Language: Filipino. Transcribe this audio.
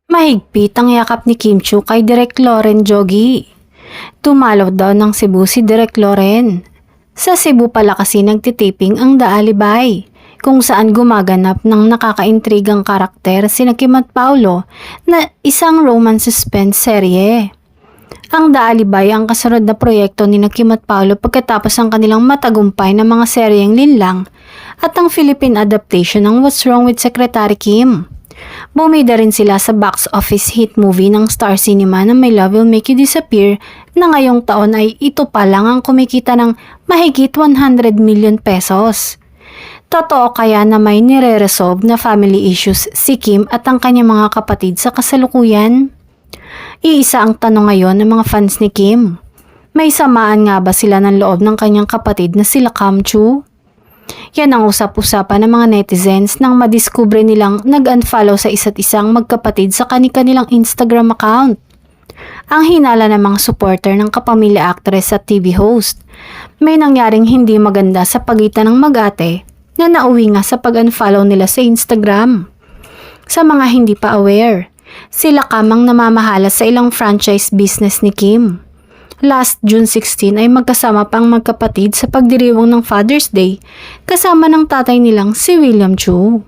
Mahigpit ang yakap ni Kim Chiu kay Direk Loren Jogi. Tumalaw daw ng Cebu si Direk Loren. Sa Cebu pala kasi nagtitaping ang The Alibay, kung saan gumaganap ng nakakaintrigang karakter sina Kim at Paulo na isang romance suspense serye. Ang The Alibay ang kasunod na proyekto ni Kim at Paulo pagkatapos ang kanilang matagumpay na mga seryeng Linlang at ang Philippine adaptation ng What's Wrong with Secretary Kim. Bumida rin sila sa box office hit movie ng Star Cinema na My Love Will Make You Disappear na ngayong taon ay ito pa lang ang kumikita ng mahigit 100 million pesos. Totoo kaya na may nire-resolve na family issues si Kim at ang kanyang mga kapatid sa kasalukuyan? Iisa ang tanong ngayon ng mga fans ni Kim. May samaan nga ba sila ng loob ng kanyang kapatid na sila Kam Chu? Yan ang usap-usapan ng mga netizens nang madiskubre nilang nag-unfollow sa isa't isang magkapatid sa kanilang Instagram account. Ang hinala ng mga supporter ng kapamilya actress at TV host, may nangyaring hindi maganda sa pagitan ng mag-ate na nauwi nga sa pag-unfollow nila sa Instagram. Sa mga hindi pa aware, sila kamang namamahala sa ilang franchise business ni Kim. Last June 16 ay magkasama pang magkapatid sa pagdiriwang ng Father's Day kasama ng tatay nilang si William Chu.